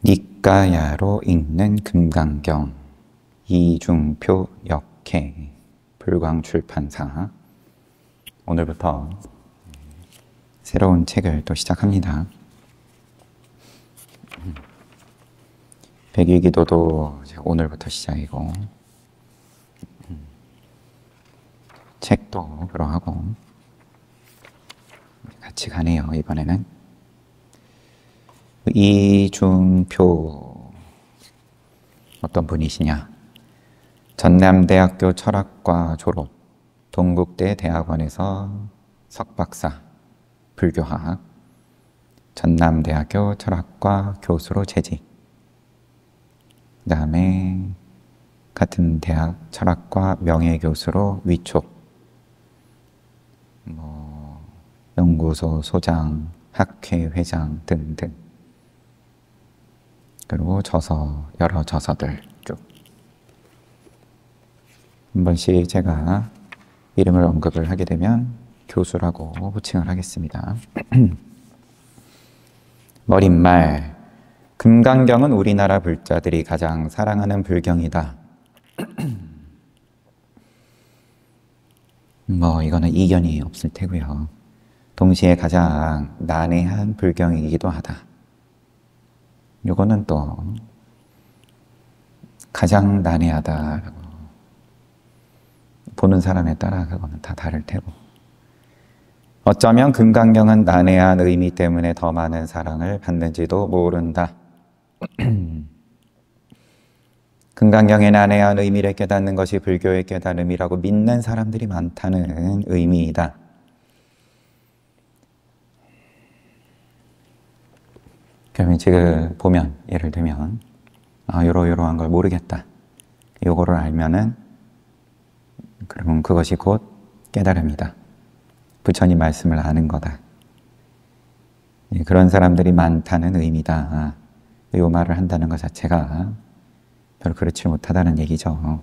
니까야로 읽는 금강경 이중표 역해 불광출판사. 오늘부터 새로운 책을 또 시작합니다. 백일기도도 오늘부터 시작이고 책도 그러하고 같이 가네요. 이번에는 이중표 어떤 분이시냐? 전남대학교 철학과 졸업, 동국대 대학원에서 석박사, 불교학, 전남대학교 철학과 교수로 재직, 그 다음에 같은 대학 철학과 명예교수로 위촉, 연구소 소장, 학회 회장 등등. 그리고 여러 저서들 쭉. 한 번씩 제가 이름을 언급을 하게 되면 교수라고 호칭을 하겠습니다. 머릿말, 금강경은 우리나라 불자들이 가장 사랑하는 불경이다. 이거는 이견이 없을 테고요. 동시에 가장 난해한 불경이기도 하다. 요거는 또 가장 난해하다라고 보는 사람에 따라 그거는 다 다를 테고, 어쩌면 금강경은 난해한 의미 때문에 더 많은 사랑을 받는지도 모른다. 금강경의 난해한 의미를 깨닫는 것이 불교의 깨달음이라고 믿는 사람들이 많다는 의미이다. 그러면 지금 보면, 예를 들면 요러한 걸 모르겠다. 요거를 알면은 그러면 그것이 곧 깨달음이다. 부처님 말씀을 아는 거다. 그런 사람들이 많다는 의미다. 요 말을 한다는 것 자체가 별로 그렇지 못하다는 얘기죠.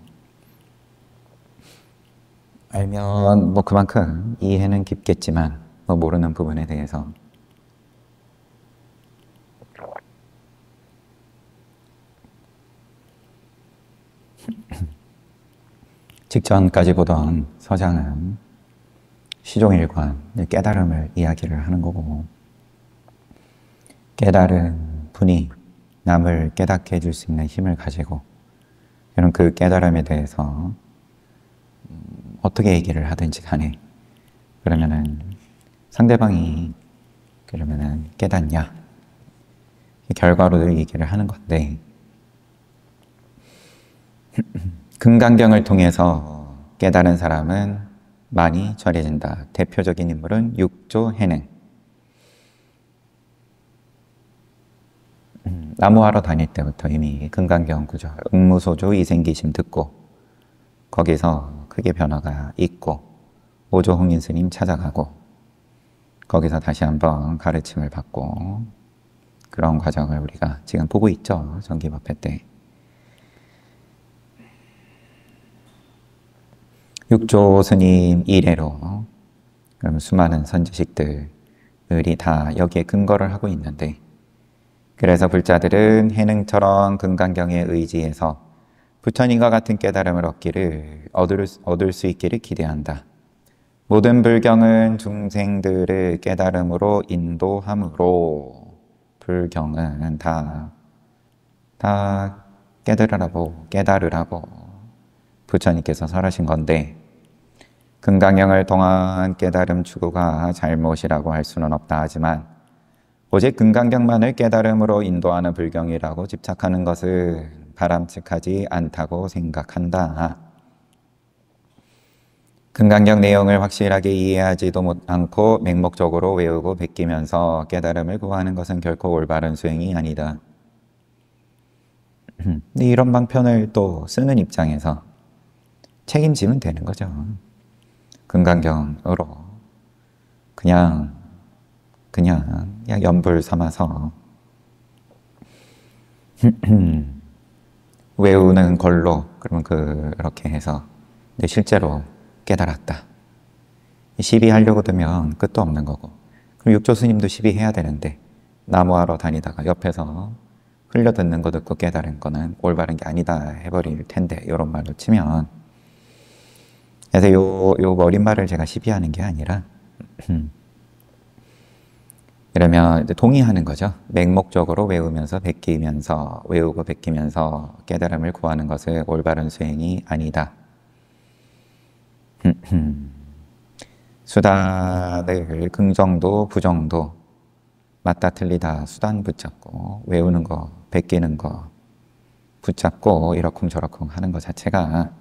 알면 그만큼 이해는 깊겠지만 모르는 부분에 대해서 직전까지 보던 서장은 시종일관 깨달음을 이야기를 하는 거고, 깨달은 분이 남을 깨닫게 해줄 수 있는 힘을 가지고, 그럼 그 깨달음에 대해서 어떻게 얘기를 하든지 간에 그러면은 상대방이 그러면은 깨닫냐, 결과로 얘기를 하는 건데, 금강경을 통해서 깨달은 사람은 많이 전해진다. 대표적인 인물은 육조해능. 나무하러 다닐 때부터 이미 금강경 구절, 응무소조 이생기심 듣고 거기서 크게 변화가 있고, 오조홍인 스님 찾아가고 거기서 다시 한번 가르침을 받고, 그런 과정을 우리가 지금 보고 있죠. 정기법회 때. 육조 스님 이래로 그럼 수많은 선지식들이 다 여기에 근거를 하고 있는데, 그래서 불자들은 해능처럼 금강경에 의지해서 부처님과 같은 깨달음을 얻을 수 있기를 기대한다. 모든 불경은 중생들의 깨달음으로 인도함으로, 불경은 다 깨달으라고 부처님께서 설하신 건데, 금강경을 통한 깨달음 추구가 잘못이라고 할 수는 없다 하지만, 오직 금강경만을 깨달음으로 인도하는 불경이라고 집착하는 것은 바람직하지 않다고 생각한다. 금강경 내용을 확실하게 이해하지도 않고 맹목적으로 외우고 베끼면서 깨달음을 구하는 것은 결코 올바른 수행이 아니다. 이런 방편을 또 쓰는 입장에서 책임지면 되는 거죠. 금강경으로 그냥 연불 삼아서 외우는 걸로, 그러면 그렇게 해서 실제로 깨달았다. 시비하려고 들면 끝도 없는 거고, 그럼 육조 스님도 시비해야 되는데 나무하러 다니다가 옆에서 흘려 듣는 거 듣고 깨달은 거는 올바른 게 아니다 해버릴 텐데, 이런 말로 치면. 그래서 요 어린말을 제가 시비하는 게 아니라 그러면 이제 동의하는 거죠. 맹목적으로 외우면서 베끼면서, 외우고 베끼면서 깨달음을 구하는 것은 올바른 수행이 아니다. 수단을 긍정도 부정도 맞다 틀리다 수단 붙잡고 외우는 거, 베끼는 거 붙잡고 이러쿵저러쿵 하는 것 자체가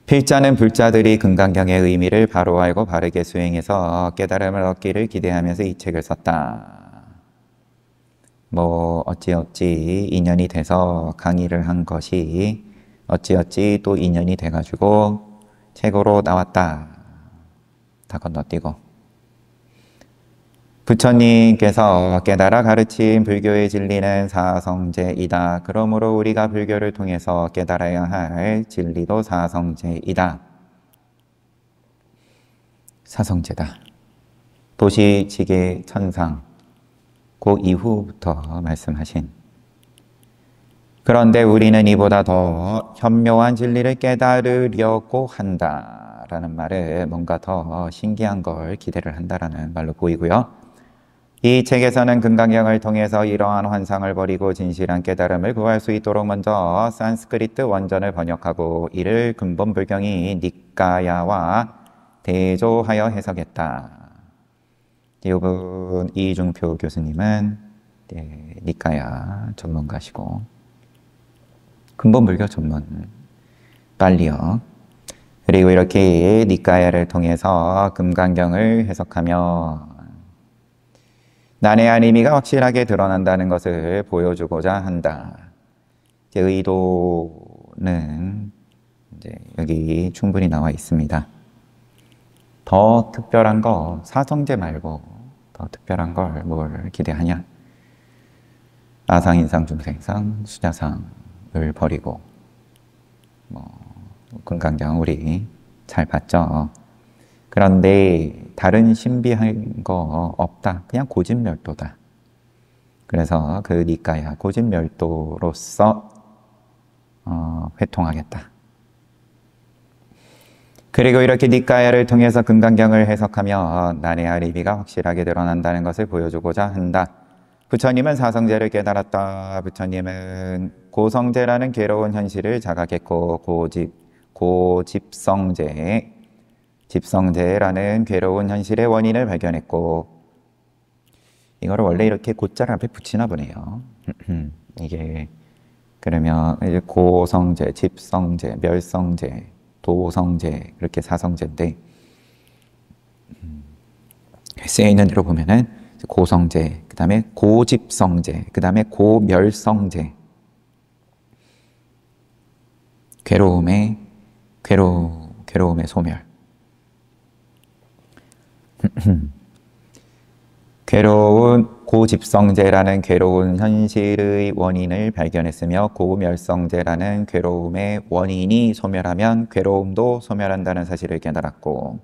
필자는 불자들이 금강경의 의미를 바로 알고 바르게 수행해서 깨달음을 얻기를 기대하면서 이 책을 썼다. 뭐 어찌어찌 인연이 돼서 강의를 한 것이 어찌어찌 또 인연이 돼가지고 책으로 나왔다. 다 건너뛰고 부처님께서 깨달아 가르친 불교의 진리는 사성제이다. 그러므로 우리가 불교를 통해서 깨달아야 할 진리도 사성제이다. 사성제다. 도시, 지계, 천상 그 이후부터 말씀하신, 그런데 우리는 이보다 더 현묘한 진리를 깨달으려고 한다 라는 말에 뭔가 더 신기한 걸 기대를 한다라는 말로 보이고요. 이 책에서는 금강경을 통해서 이러한 환상을 버리고 진실한 깨달음을 구할 수 있도록 먼저 산스크리트 원전을 번역하고 이를 근본 불경이 니까야와 대조하여 해석했다. 이분 이중표 교수님은 니까야 전문가시고 근본 불교 전문 빨리요. 그리고 이렇게 니까야를 통해서 금강경을 해석하며 난해한 의미가 확실하게 드러난다는 것을 보여주고자 한다. 제 의도는 이제 여기 충분히 나와 있습니다. 더 특별한 거, 사성제 말고 더 특별한 걸 뭘 기대하냐? 아상, 인상, 중생상, 수자상을 버리고 금강경 우리 잘 봤죠? 그런데 다른 신비한 거 없다. 그냥 고집멸도다. 그래서 그 니까야 고집멸도로서 회통하겠다. 그리고 이렇게 니까야를 통해서 금강경을 해석하며 난해한 의미가 확실하게 드러난다는 것을 보여주고자 한다. 부처님은 사성제를 깨달았다. 부처님은 고성제라는 괴로운 현실을 자각했고 고집성제, 집성제라는 괴로운 현실의 원인을 발견했고, 이거를 원래 이렇게 고자를 앞에 붙이나 보네요. 이게 그러면 이제 고성제, 집성제, 멸성제, 도성제, 그렇게 사성제인데 쓰여 있는 대로 보면은 고성제, 그 다음에 고집성제, 그 다음에 고멸성제. 괴로움의 소멸. 괴로운 고집성제라는 괴로운 현실의 원인을 발견했으며 고멸성제라는 괴로움의 원인이 소멸하면 괴로움도 소멸한다는 사실을 깨달았고,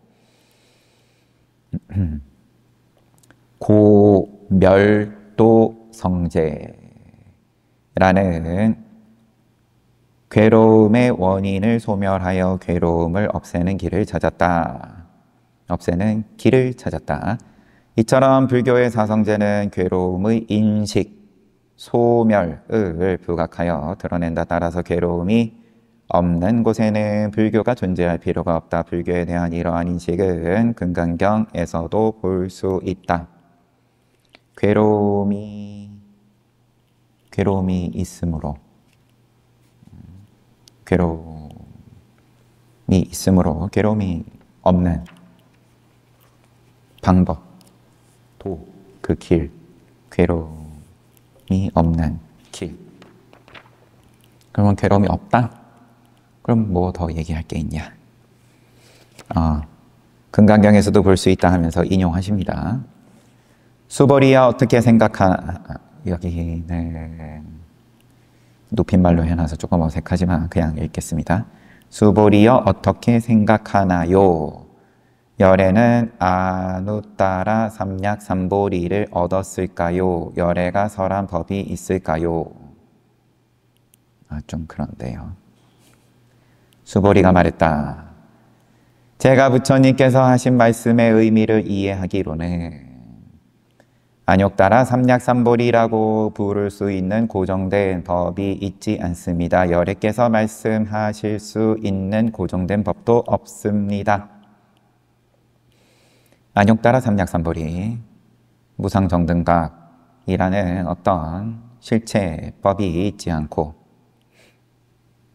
고멸도성제라는 괴로움의 원인을 소멸하여 괴로움을 없애는 길을 찾았다. 없애는 길을 찾았다. 이처럼 불교의 사성제는 괴로움의 인식, 소멸을 부각하여 드러낸다. 따라서 괴로움이 없는 곳에는 불교가 존재할 필요가 없다. 불교에 대한 이러한 인식은 금강경에서도 볼 수 있다. 괴로움이 있으므로 괴로움이 없는 방법, 그 길, 괴로움이 없는 길. 그러면 괴로움이 없다? 그럼 뭐 더 얘기할 게 있냐? 금강경에서도 볼 수 있다 하면서 인용하십니다. 수벌이야 어떻게 생각하나? 여기는 높임말로 해놔서 조금 어색하지만 그냥 읽겠습니다. 수벌이여 어떻게 생각하나요? 열애는 아누따라 삼약삼보리를 얻었을까요? 열애가 설한 법이 있을까요? 좀 그런데요. 수보리가 말했다. 제가 부처님께서 하신 말씀의 의미를 이해하기로는 안욕따라 삼약삼보리라고 부를 수 있는 고정된 법이 있지 않습니다. 열애께서 말씀하실 수 있는 고정된 법도 없습니다. 안욕따라 삼약삼보리, 무상정등각이라는 어떤 실체법이 있지 않고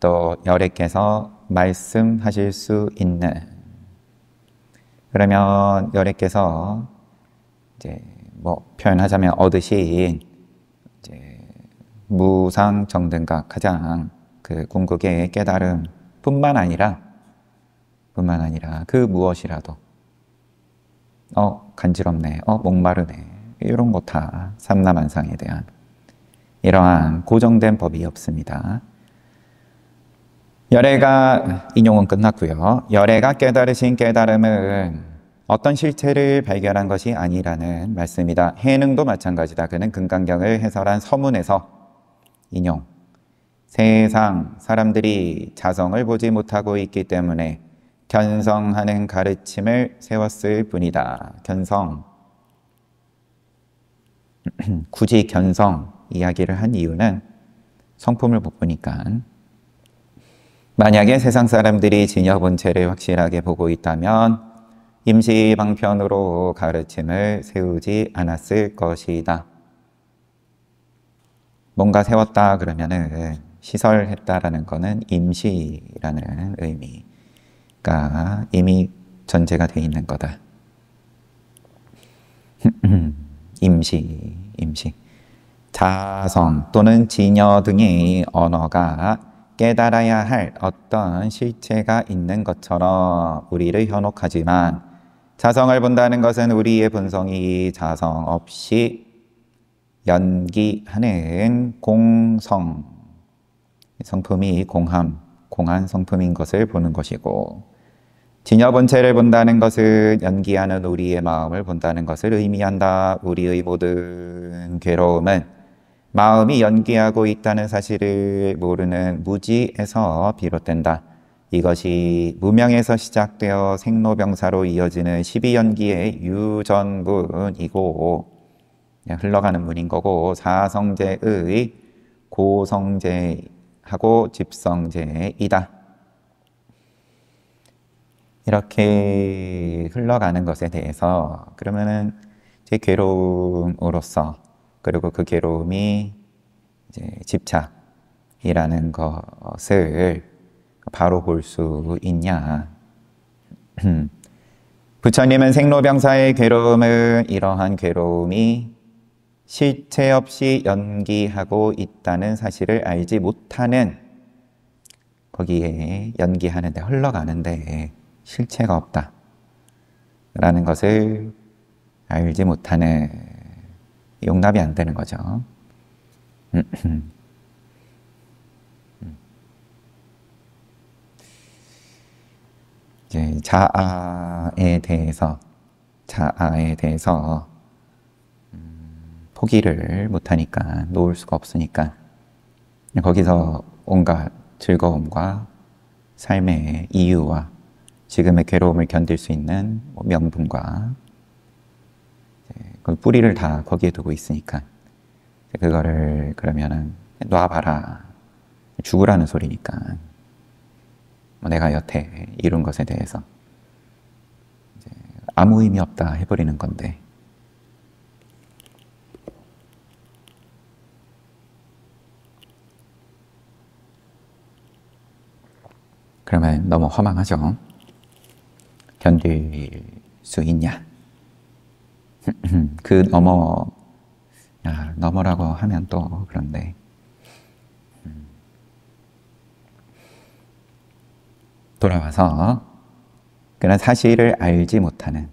또 열애께서 말씀하실 수 있는, 그러면 열애께서 이제 표현하자면 얻으신 이제 무상정등각, 가장 그 궁극의 깨달음 뿐만 아니라 그 무엇이라도 간지럽네, 목마르네, 이런 거 다 삼라만상에 대한 이러한 고정된 법이 없습니다. 열애가, 인용은 끝났고요. 열애가 깨달으신 깨달음은 어떤 실체를 발견한 것이 아니라는 말씀이다. 해능도 마찬가지다. 그는 금강경을 해설한 서문에서 인용, 세상 사람들이 자성을 보지 못하고 있기 때문에 견성하는 가르침을 세웠을 뿐이다. 견성, 굳이 견성 이야기를 한 이유는 성품을 못 보니까, 만약에 세상 사람들이 진여본체를 확실하게 보고 있다면 임시방편으로 가르침을 세우지 않았을 것이다. 뭔가 세웠다 그러면은 시설했다라는 거는 임시라는 의미가 이미 전제가 돼 있는 거다. 임시. 자성 또는 진여 등의 언어가 깨달아야 할 어떤 실체가 있는 것처럼 우리를 현혹하지만, 자성을 본다는 것은 우리의 본성이 자성 없이 연기하는 공성, 성품이 공한 성품인 것을 보는 것이고, 진여본체를 본다는 것은 연기하는 우리의 마음을 본다는 것을 의미한다. 우리의 모든 괴로움은 마음이 연기하고 있다는 사실을 모르는 무지에서 비롯된다. 이것이 무명에서 시작되어 생로병사로 이어지는 12연기의 유전문이고, 흘러가는 문인 거고, 사성제의 고성제하고 집성제이다. 이렇게 흘러가는 것에 대해서, 그러면은 제 괴로움으로서, 그리고 그 괴로움이 이제 집착이라는 것을 바로 볼 수 있냐? 부처님은 생로병사의 괴로움을 이러한 괴로움이 실체 없이 연기하고 있다는 사실을 알지 못하는, 거기에 연기하는데, 흘러가는데 실체가 없다 라는 것을 알지 못하는, 용납이 안 되는 거죠. 이제 자아에 대해서 포기를 못하니까, 놓을 수가 없으니까 거기서 온갖 즐거움과 삶의 이유와 지금의 괴로움을 견딜 수 있는 명분과 그 뿌리를 다 거기에 두고 있으니까, 그거를 그러면은 놔봐라, 죽으라는 소리니까, 내가 여태 이룬 것에 대해서 이제 아무 의미 없다 해버리는 건데, 그러면 너무 허망하죠. 견딜 수 있냐? 그 너머라고 하면 또 그런데, 돌아와서 그런 사실을 알지 못하는,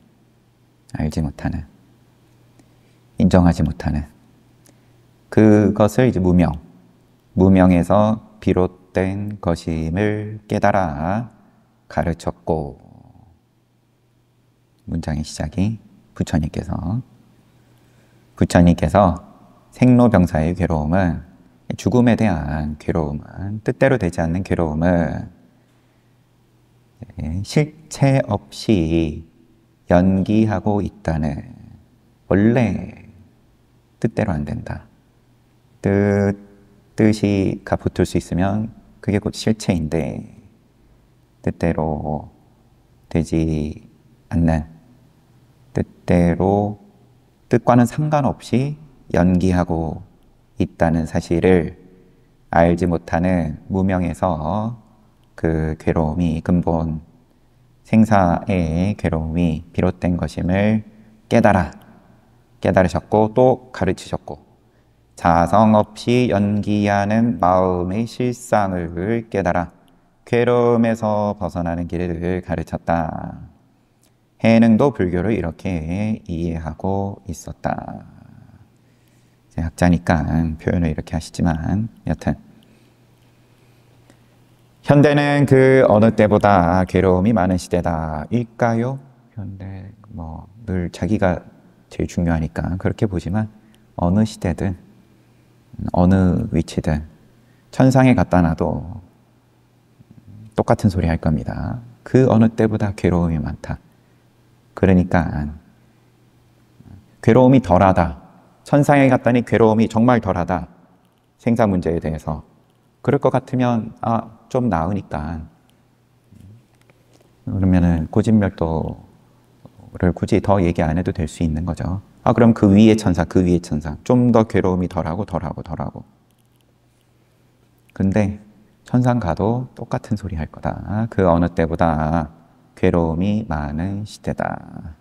인정하지 못하는 그것을 이제 무명에서 비롯된 것임을 깨달아 가르쳤고, 문장의 시작이 부처님께서 생로병사의 괴로움은, 죽음에 대한 괴로움은, 뜻대로 되지 않는 괴로움은 실체 없이 연기하고 있다는, 원래 뜻대로 안 된다. 뜻이가 붙을 수 있으면 그게 곧 실체인데, 뜻대로 되지 않는, 뜻대로, 뜻과는 상관없이 연기하고 있다는 사실을 알지 못하는 무명에서 그 괴로움이, 근본 생사의 괴로움이 비롯된 것임을 깨달으셨고 또 가르치셨고, 자성 없이 연기하는 마음의 실상을 깨달아 괴로움에서 벗어나는 길을 가르쳤다. 해능도 불교를 이렇게 이해하고 있었다. 학자니까 표현을 이렇게 하시지만, 여튼 현대는 그 어느 때보다 괴로움이 많은 시대다 일까요? 현대 늘 자기가 제일 중요하니까 그렇게 보지만, 어느 시대든 어느 위치든 천상에 갖다 놔도 똑같은 소리 할 겁니다. 그 어느 때보다 괴로움이 많다. 그러니까 괴로움이 덜하다, 천상에 갔다니 괴로움이 정말 덜하다, 생사 문제에 대해서 그럴 것 같으면 좀 나으니까, 그러면은 고진멸도를 굳이 더 얘기 안 해도 될 수 있는 거죠. 그럼 그 위의 천상, 좀 더 괴로움이 덜하고. 근데 천상 가도 똑같은 소리 할 거다. 그 어느 때보다 괴로움이 많은 시대다.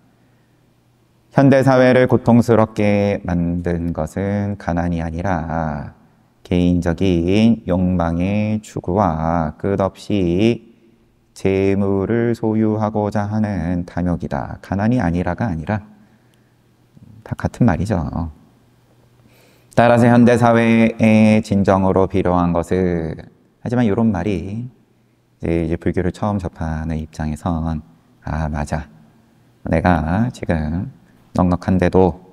현대사회를 고통스럽게 만든 것은 가난이 아니라 개인적인 욕망의 추구와 끝없이 재물을 소유하고자 하는 탐욕이다. 가난이 아니라가 아니라 다 같은 말이죠. 따라서 현대사회의 진정으로 필요한 것은, 하지만 이런 말이 이제 불교를 처음 접하는 입장에선 맞아, 내가 지금 넉넉한데도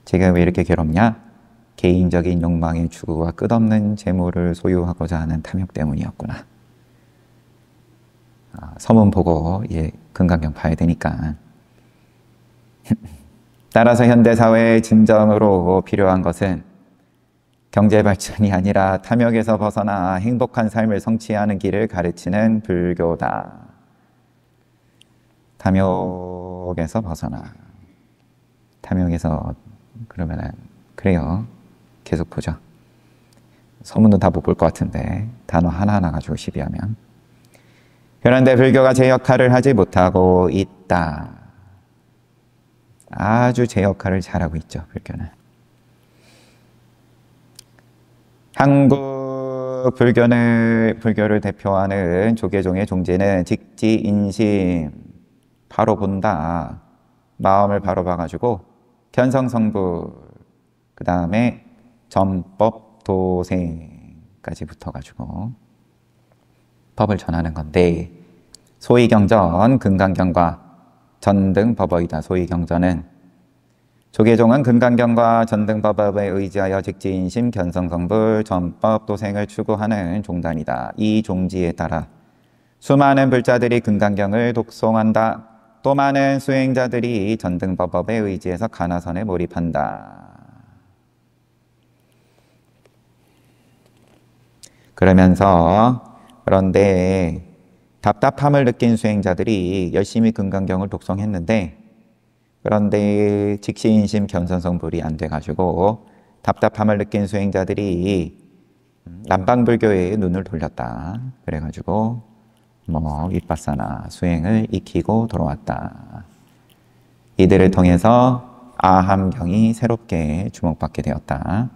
지금 왜 이렇게 괴롭냐? 개인적인 욕망의 추구와 끝없는 재물을 소유하고자 하는 탐욕 때문이었구나. 서문 보고 금강경 봐야 되니까. 따라서 현대사회의 진정으로 필요한 것은 경제 발전이 아니라 탐욕에서 벗어나 행복한 삶을 성취하는 길을 가르치는 불교다. 탐욕에서 벗어나. 탐욕에서, 그러면은 그래요. 계속 보죠. 서문도 다 못 볼 것 같은데 단어 하나하나 가지고 시비하면. 그런데 불교가 제 역할을 하지 못하고 있다. 아주 제 역할을 잘하고 있죠, 불교는. 한국 불교를 대표하는 조계종의 종지는 직지인심, 바로 본다, 마음을 바로 봐가지고 견성성불, 그 다음에 전법도생까지 붙어가지고 법을 전하는 건데, 소위경전, 금강경과 전등법어이다. 소위경전은 조계종은 금강경과 전등법어에 의지하여 직지인심, 견성성불, 전법도생을 추구하는 종단이다. 이 종지에 따라 수많은 불자들이 금강경을 독송한다. 또 많은 수행자들이 전등법업에 의지해서 가나선에 몰입한다. 그런데 답답함을 느낀 수행자들이 열심히 금강경을 독송했는데, 그런데 직시인심 견선성불이 안 돼가지고 답답함을 느낀 수행자들이 남방불교에 눈을 돌렸다. 그래가지고 윗바사나 수행을 익히고 돌아왔다. 이들을 통해서 아함경이 새롭게 주목받게 되었다.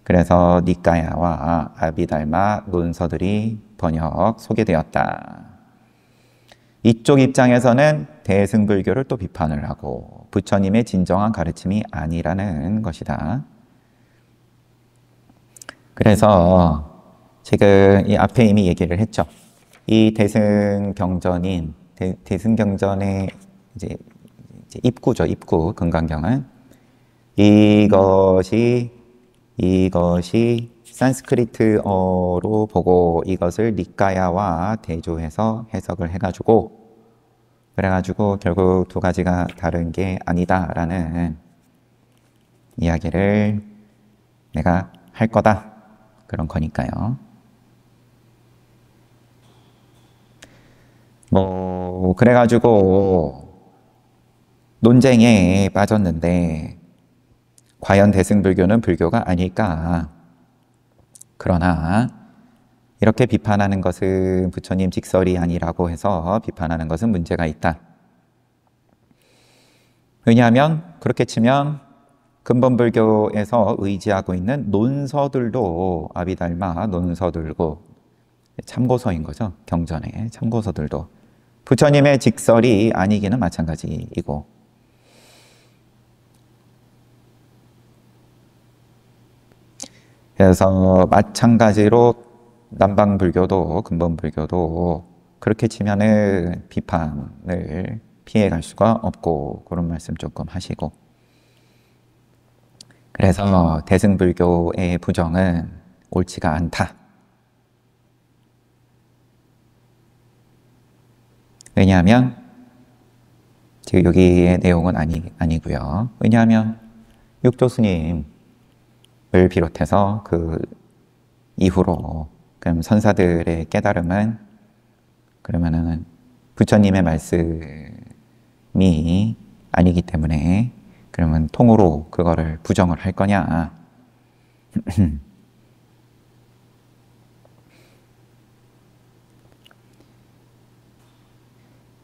그래서 니까야와 아비달마 문서들이 번역, 소개되었다. 이쪽 입장에서는 대승불교를 또 비판을 하고 부처님의 진정한 가르침이 아니라는 것이다. 그래서 지금 이 앞에 이미 얘기를 했죠. 이 대승경전의 이제 입구죠. 입구. 금강경은 이것이 산스크리트어로 보고 이것을 니까야와 대조해서 해석을 해가지고 그래가지고 결국 두 가지가 다른 게 아니다라는 이야기를 내가 할 거다. 그런 거니까요. 뭐 그래가지고 논쟁에 빠졌는데 과연 대승불교는 불교가 아닐까? 그러나 이렇게 비판하는 것은 부처님 직설이 아니라고 해서 비판하는 것은 문제가 있다. 왜냐하면 그렇게 치면 근본불교에서 의지하고 있는 논서들도 아비달마 논서들고 참고서인 거죠. 경전의 참고서들도 부처님의 직설이 아니기는 마찬가지이고 그래서 마찬가지로 남방불교도 근본불교도 그렇게 치면은 비판을 피해갈 수가 없고 그런 말씀 조금 하시고 그래서 대승불교의 부정은 옳지가 않다. 왜냐하면 지금 여기의 내용은 아니고요. 왜냐하면 육조스님을 비롯해서 그 이후로 그럼 선사들의 깨달음은 그러면은 부처님의 말씀이 아니기 때문에 그러면 통으로 그거를 부정을 할 거냐?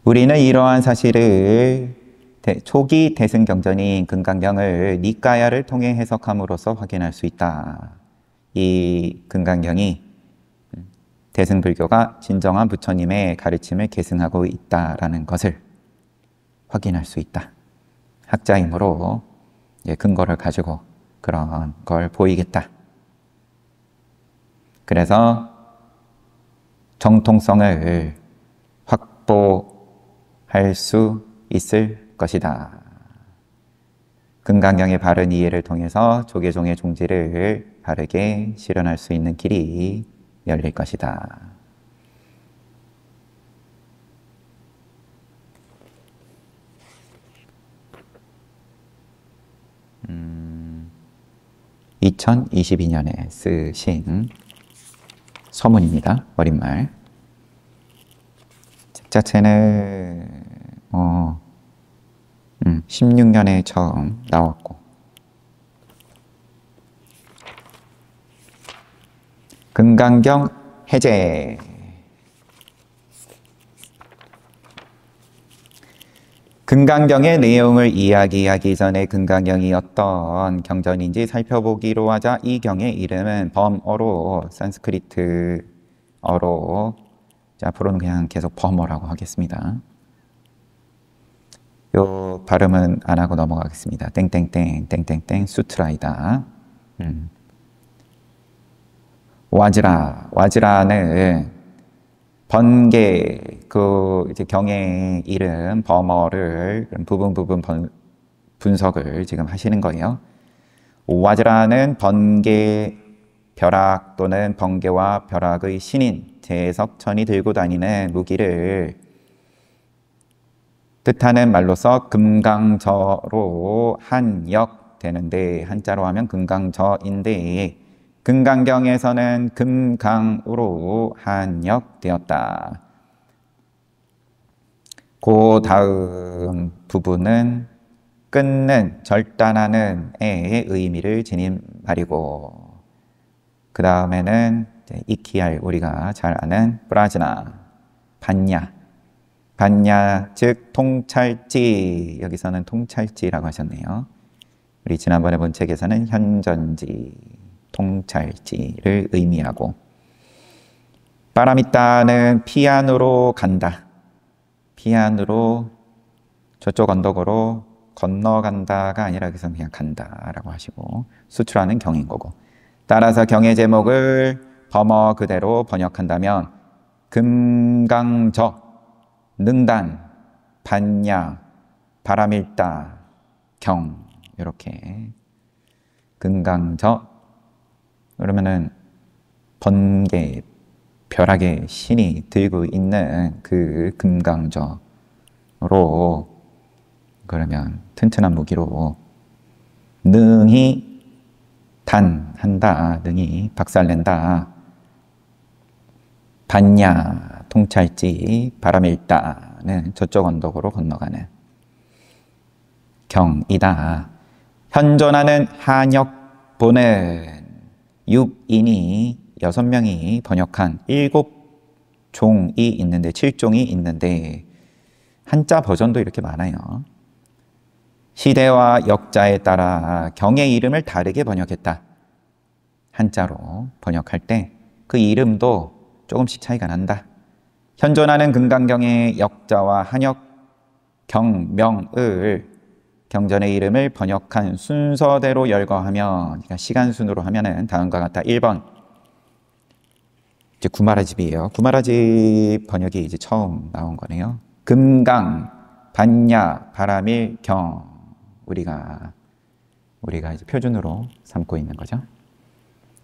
우리는 이러한 사실을 초기 대승경전인 금강경을 니까야를 통해 해석함으로써 확인할 수 있다. 이 금강경이 대승불교가 진정한 부처님의 가르침을 계승하고 있다라는 것을 확인할 수 있다. 학자이므로 근거를 가지고 그런 걸 보이겠다. 그래서 정통성을 확보할 수 있을 것이다. 금강경의 바른 이해를 통해서 조계종의 종지를 바르게 실현할 수 있는 길이 열릴 것이다. 음, 2022년에 쓰신 서문입니다. 어린말. 책 자체는 16년에 처음 나왔고 금강경 해제. 금강경의 내용을 이야기하기 전에 금강경이 어떤 경전인지 살펴보기로 하자 이 경의 이름은 범어로 산스크리트어로 앞으로는 그냥 계속 범어라고 하겠습니다. 요 발음은 안 하고 넘어가겠습니다. 땡땡땡 땡땡땡 수트라이다. 와즈라는 번개 이제 경의 이름 범어를 부분 분석을 지금 하시는 거예요. 와즈라는 번개 벼락 또는 번개와 벼락의 신인 제석천이 들고 다니는 무기를 뜻하는 말로서 금강저로 한역되는데 한자로 하면 금강저인데 금강경에서는 금강으로 한역되었다. 그 다음 부분은 끊는, 절단하는 의 의미를 지닌 말이고 그 다음에는 이키알 우리가 잘 아는 브라즈나, 반야 즉 통찰지, 여기서는 통찰지라고 하셨네요. 우리 지난번에 본 책에서는 현전지, 통찰지를 의미하고 빠라미따는 피안으로 간다. 피안으로 저쪽 언덕으로 건너간다가 아니라 여기서 그냥 간다라고 하시고 수출하는 경인 거고 따라서 경의 제목을 범어 그대로 번역한다면 금강저, 능단, 반야, 바람일다 경 이렇게 금강저 그러면은 번개 벼락의 신이 들고 있는 그 금강저로 그러면 튼튼한 무기로 능히 단한다 능히 박살낸다 반야 통찰지 바람일다는 저쪽 언덕으로 건너가는 경이다. 현존하는 한역보는 6인이 6명이 번역한 7종이 있는데 7종이 있는데 한자 버전도 이렇게 많아요. 시대와 역자에 따라 경의 이름을 다르게 번역했다. 한자로 번역할 때 그 이름도 조금씩 차이가 난다. 현존하는 금강경의 역자와 한역 경명을 경전의 이름을 번역한 순서대로 열거하면 그러니까 시간순으로 하면은 다음과 같다. 1번 이제 구마라집이에요. 구마라집 번역이 이제 처음 나온 거네요. 금강, 반야, 바람일, 경 우리가 이제 표준으로 삼고 있는 거죠.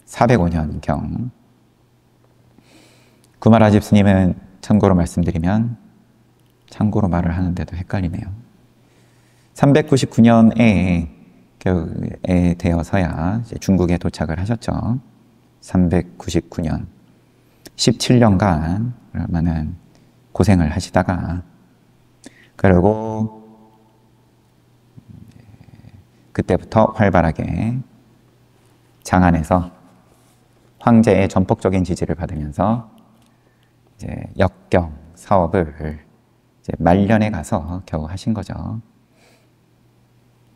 405년 경. 구마라집 스님은 참고로 말씀드리면 참고로 말을 하는데도 헷갈리네요. 399년에 되어서야 이제 중국에 도착을 하셨죠. 399년 17년간 그러면은 고생을 하시다가 그리고 그때부터 활발하게 장안에서 황제의 전폭적인 지지를 받으면서 이제 역경 사업을 이제 말년에 가서 겨우 하신 거죠.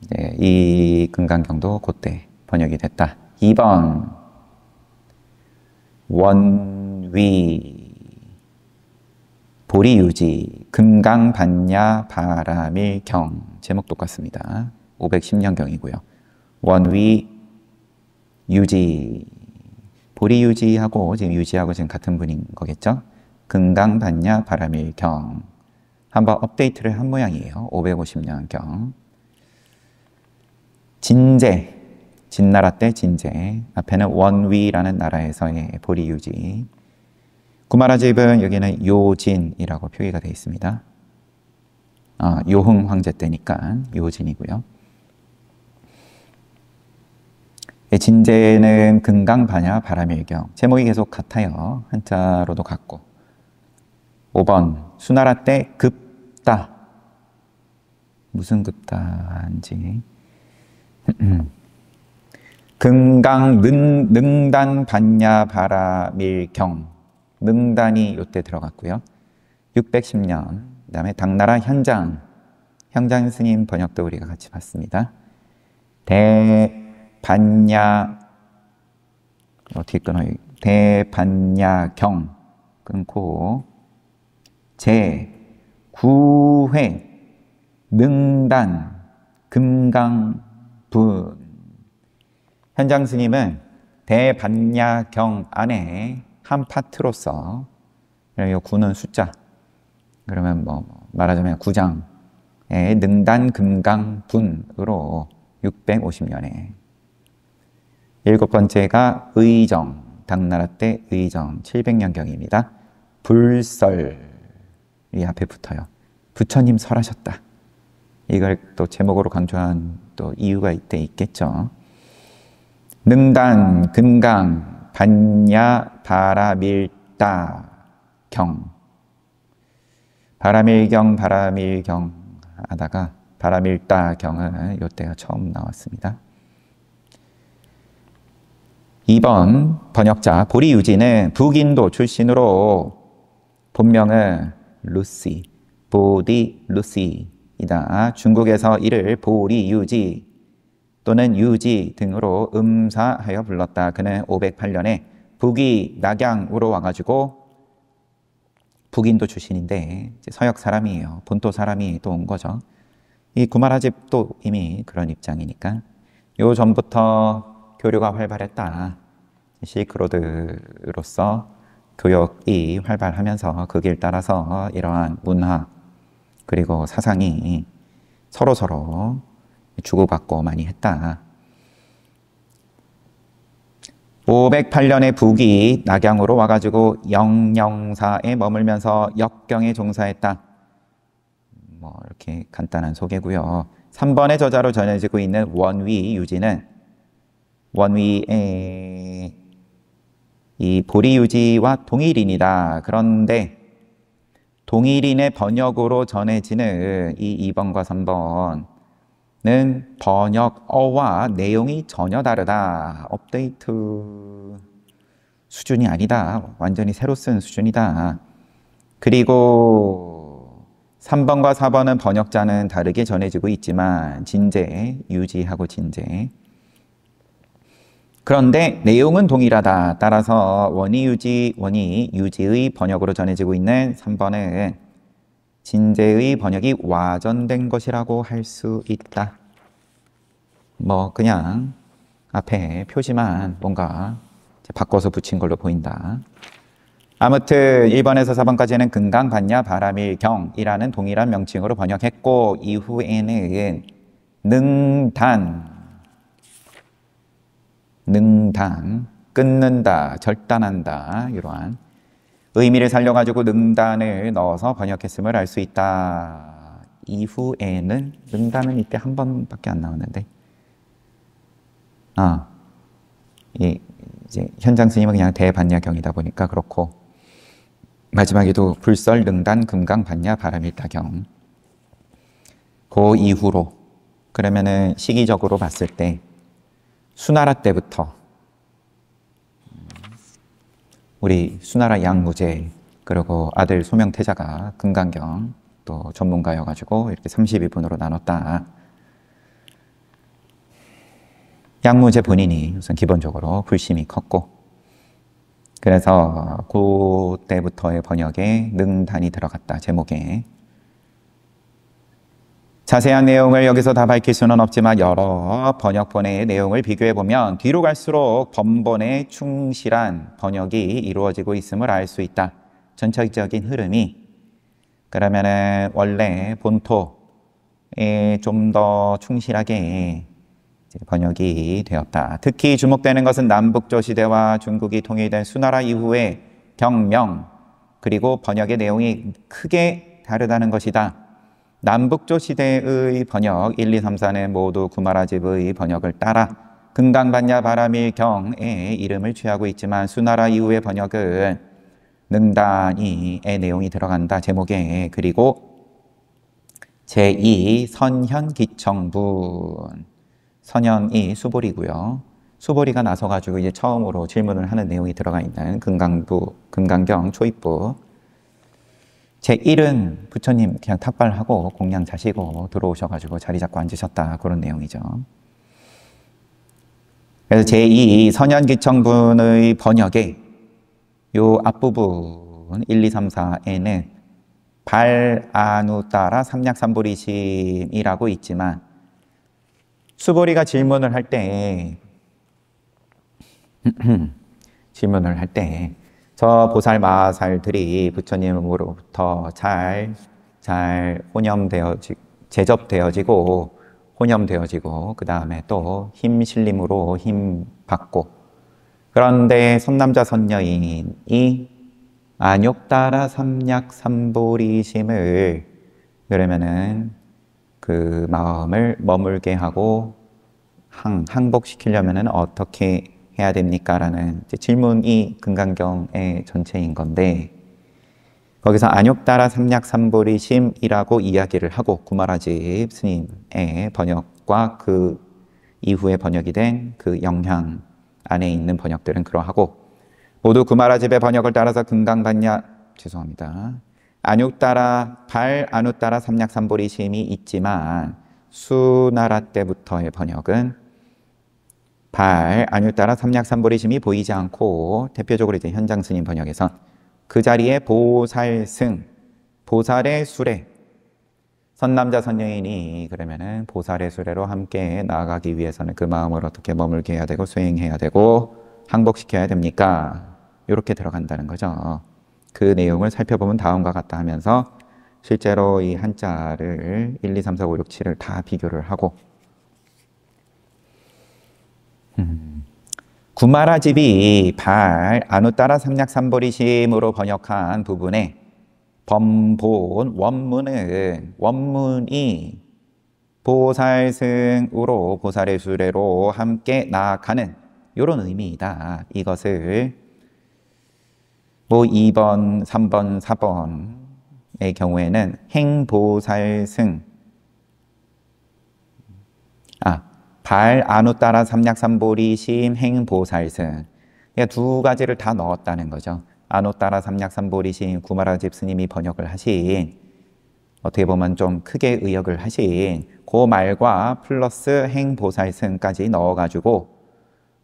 이제 이 금강경도 그때 번역이 됐다. 2번 원위 보리유지 금강반야 바람일경 제목 똑같습니다. 510년경이고요. 원위 유지 보리유지하고 지금 유지하고 지금 같은 분인 거겠죠. 금강반야 바람일경 한번 업데이트를 한 모양이에요. 550년경 진제 진나라 때 진제 앞에는 원위라는 나라에서의 보리유지 구마라집은 여기는 요진이라고 표기가 되어 있습니다. 요흥 황제 때니까 요진이고요. 진제는 금강반야 바람일경 제목이 계속 같아요. 한자로도 같고 5번 수나라 때 급다 무슨 급다인지 금강 능단 반야 바람일경 능단이 이때 들어갔고요. 610년 그 다음에 당나라 현장 스님 번역도 우리가 같이 봤습니다. 대반야 어떻게 끊어요? 대반야경 끊고 제9회 능단 금강분 현장 스님은 대반야경 안에 한 파트로서 이 구는 숫자 그러면 말하자면 9장의 능단 금강분으로 650년에 7번째가 의정 당나라 때 의정 700년경입니다. 불설이 앞에 붙어요. 부처님 설하셨다. 이걸 또 제목으로 강조한 또 이유가 이때 있겠죠. 능단 금강 반야 바람일다 경 바람일경 하다가 바람일다 경은 이때가 처음 나왔습니다. 2번 번역자 보리유지는 북인도 출신으로 본명은 루시 보디 루시이다. 중국에서 이를 보리유지 또는 유지 등으로 음사하여 불렀다. 그는 508년에 북위 낙양으로 와가지고 북인도 출신인데 서역 사람이에요. 본토 사람이 또 온 거죠. 이 구마라집도 이미 그런 입장이니까 요 전부터 교류가 활발했다. 실크로드로서 교역이 활발하면서 그 길 따라서 이러한 문화 그리고 사상이 서로서로 주고받고 많이 했다. 508년에 북이 낙양으로 와가지고 영영사에 머물면서 역경에 종사했다. 뭐 이렇게 간단한 소개고요. 3번의 저자로 전해지고 있는 원위 유지는 원위의 이 보리유지와 동일인이다. 그런데 동일인의 번역으로 전해지는 이 2번과 3번은 번역어와 내용이 전혀 다르다. 업데이트 수준이 아니다. 완전히 새로 쓴 수준이다. 그리고 3번과 4번은 번역자는 다르게 전해지고 있지만 진제, 유지하고 진제. 그런데 내용은 동일하다. 따라서 원이 유지의 번역으로 전해지고 있는 3번은 진제의 번역이 와전된 것이라고 할 수 있다. 뭐 그냥 앞에 표지만 뭔가 바꿔서 붙인 걸로 보인다. 아무튼 1번에서 4번까지는 금강, 반야, 바람일, 경이라는 동일한 명칭으로 번역했고 이후에는 능단, 끊는다, 절단한다 이러한 의미를 살려가지고 능단을 넣어서 번역했음을 알 수 있다. 이후에는 능단은 이때 한 번밖에 안 나왔는데 이제 현장 스님은 그냥 대반야경이다 보니까 그렇고 마지막에도 불설, 능단, 금강, 반야, 바람일다경 그 이후로 그러면은 시기적으로 봤을 때 수나라 때부터 우리 수나라 양무제 그리고 아들 소명태자가 금강경 또 전문가여가지고 이렇게 32분으로 나눴다. 양무제 본인이 우선 기본적으로 불심이 컸고 그래서 그때부터의 번역에 능단이 들어갔다. 제목에 자세한 내용을 여기서 다 밝힐 수는 없지만 여러 번역본의 내용을 비교해보면 뒤로 갈수록 번본에 충실한 번역이 이루어지고 있음을 알 수 있다. 전체적인 흐름이 그러면은 원래 본토에 좀 더 충실하게 번역이 되었다. 특히 주목되는 것은 남북조 시대와 중국이 통일된 수나라 이후의 경명 그리고 번역의 내용이 크게 다르다는 것이다. 남북조 시대의 번역 1, 2, 3, 4는 모두 구마라집의 번역을 따라 금강반야 바람일 경의 이름을 취하고 있지만 수나라 이후의 번역은 능단의 내용이 들어간다. 제목에 그리고 제2 선현기청분 선현이 수보리고요. 수보리가 나서가지고 이제 처음으로 질문을 하는 내용이 들어가 있는 금강경 초입부 제1은 부처님 그냥 탁발하고 공양 자시고 들어오셔가지고 자리 잡고 앉으셨다. 그런 내용이죠. 그래서 제2 선현기청분의 번역에 요 앞부분 1, 2, 3, 4에는 발아누 따라 삼약삼보리심이라고 있지만 수보리가 질문을 할 때 저 보살 마살들이 부처님으로부터 잘 제접되어지고 혼염되어지고 그 다음에 또 힘 실림으로 힘 받고 그런데 선남자 선녀인이 안욕따라 삼약삼보리심을 그러면은 그 마음을 머물게 하고 항복시키려면은 어떻게 해야 됩니까? 라는 질문이 금강경의 전체인 건데 거기서 안욕따라 삼약삼보리심이라고 이야기를 하고 구마라집 스님의 번역과 그 이후에 번역이 된 그 영향 안에 있는 번역들은 그러하고 모두 구마라집의 번역을 따라서 안욕따라 삼약삼보리심이 있지만 수나라 때부터의 번역은 안욕따라 삼약삼보리심이 보이지 않고 대표적으로 이제 현장 스님 번역에선 그 자리에 보살승, 보살의 수레, 선남자 선녀인이 그러면은 보살의 수레로 함께 나아가기 위해서는 그 마음을 어떻게 머물게 해야 되고 수행해야 되고 항복시켜야 됩니까? 이렇게 들어간다는 거죠. 그 내용을 살펴보면 다음과 같다 하면서 실제로 이 한자를 1, 2, 3, 4, 5, 6, 7을 다 비교를 하고 구마라집이 발, 아누따라 삼약삼보리심으로 번역한 부분에 범본, 원문이 보살승으로 보살의 수레로 함께 나아가는 이런 의미이다. 이것을 뭐 2번, 3번, 4번의 경우에는 행보살승 발, 아누따라 삼약삼보리심, 행보살승. 그러니까 두 가지를 다 넣었다는 거죠. 아누따라 삼약삼보리심 구마라집 스님이 번역을 하신, 어떻게 보면 좀 크게 의역을 하신 그 말과 플러스 행보살승까지 넣어가지고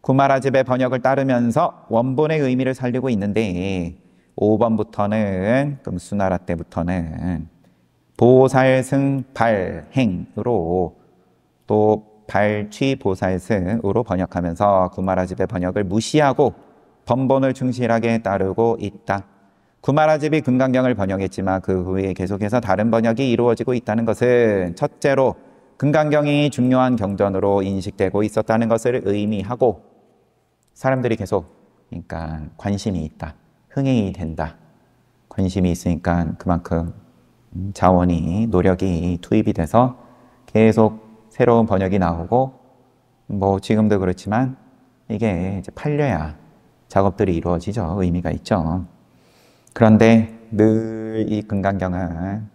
구마라집의 번역을 따르면서 원본의 의미를 살리고 있는데 5번부터는, 그럼 수나라 때부터는 보살승 발행으로 또 발취보살승으로 번역하면서 구마라집의 번역을 무시하고 번본을 충실하게 따르고 있다. 구마라집이 금강경을 번역했지만 그 후에 계속해서 다른 번역이 이루어지고 있다는 것은 첫째로 금강경이 중요한 경전으로 인식되고 있었다는 것을 의미하고 사람들이 계속 그러니까 관심이 있다. 흥행이 된다. 관심이 있으니까 그만큼 자원이, 노력이 투입이 돼서 계속 새로운 번역이 나오고 뭐 지금도 그렇지만 이게 이제 팔려야 작업들이 이루어지죠. 의미가 있죠. 그런데 늘 이 금강경은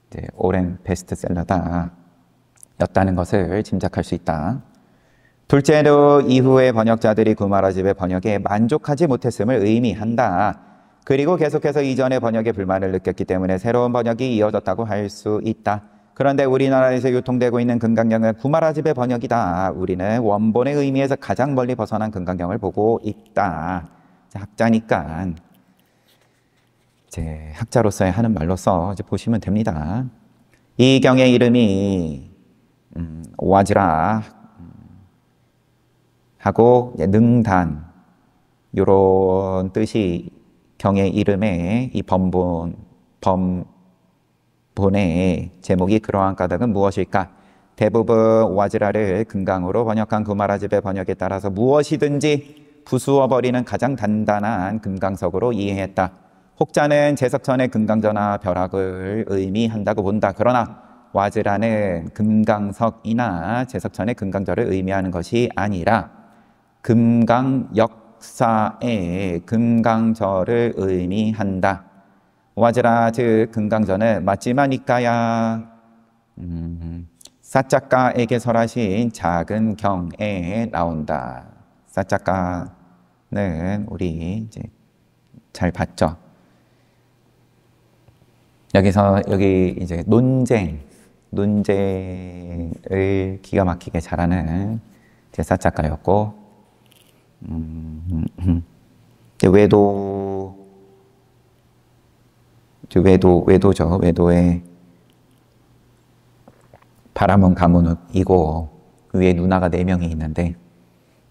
이제 오랜 베스트셀러다 였다는 것을 짐작할 수 있다. 둘째로 이후의 번역자들이 구마라집의 번역에 만족하지 못했음을 의미한다. 그리고 계속해서 이전의 번역에 불만을 느꼈기 때문에 새로운 번역이 이어졌다고 할 수 있다. 그런데 우리나라에서 유통되고 있는 금강경은 구마라집의 번역이다. 우리는 원본의 의미에서 가장 멀리 벗어난 금강경을 보고 있다. 학자니까 이제 학자로서의 하는 말로서 이제 보시면 됩니다. 이 경의 이름이 와지라 하고 능단 이런 뜻이 경의 이름에 이 본의 제목이 그러한 까닭은 무엇일까? 대부분 와지라를 금강으로 번역한 구마라집의 번역에 따라서 무엇이든지 부수어버리는 가장 단단한 금강석으로 이해했다. 혹자는 제석천의 금강저나 벼락을 의미한다고 본다. 그러나 와지라는 금강석이나 제석천의 금강저를 의미하는 것이 아니라 금강 역사의 금강저를 의미한다. 와지라 즉 금강저는 마찌마니까야 사자가에게 설하신 작은 경에 나온다. 사자가는 우리 이제 잘 봤죠. 여기 이제 논쟁을 기가 막히게 잘하는 제 사자가였고, 외도죠. 외도에 바람은 가문이고 위에 누나가 4명이 있는데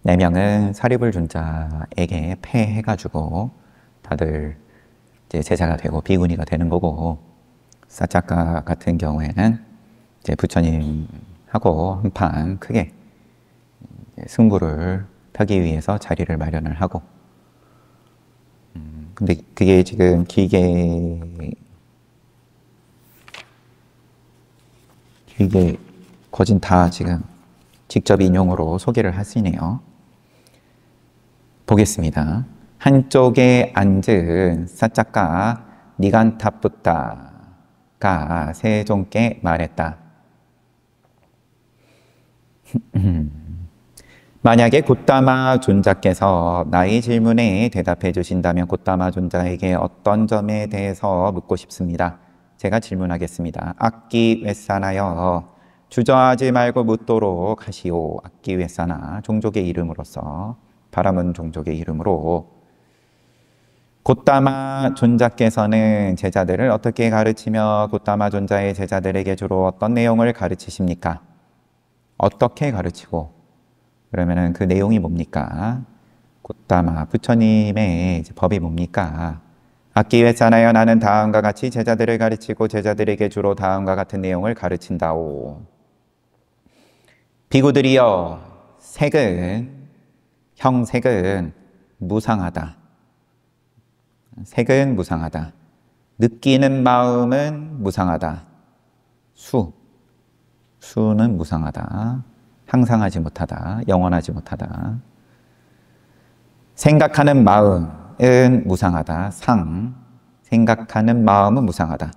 4명은 사리불존자에게 패해가지고 다들 이제 제자가 되고 비구니가 되는 거고, 사자가 같은 경우에는 이제 부처님하고 한판 크게 승부를 펴기 위해서 자리를 마련을 하고, 근데 그게 지금 길게 거진 다 지금 직접 인용으로 소개를 하시네요. 보겠습니다. 한쪽에 앉은 사자가 니간타푸타가 세종께 말했다. 만약에 곶다마 존자께서 나의 질문에 대답해 주신다면 곶다마 존자에게 어떤 점에 대해서 묻고 싶습니다. 제가 질문하겠습니다. 악기 웨사나여, 주저하지 말고 묻도록 하시오. 악기 웨사나, 종족의 이름으로서, 바람은 종족의 이름으로. 곶다마 존자께서는 제자들을 어떻게 가르치며 곶다마 존자의 제자들에게 주로 어떤 내용을 가르치십니까? 어떻게 가르치고, 그러면은 그 내용이 뭡니까? 곶다마 부처님의 법이 뭡니까? 악기회사나여 나는 다음과 같이 제자들을 가르치고 제자들에게 주로 다음과 같은 내용을 가르친다오. 비구들이여 형색은 무상하다. 색은 무상하다. 느끼는 마음은 무상하다. 수는 무상하다. 항상하지 못하다. 영원하지 못하다. 생각하는 마음은 무상하다. 생각하는 마음은 무상하다.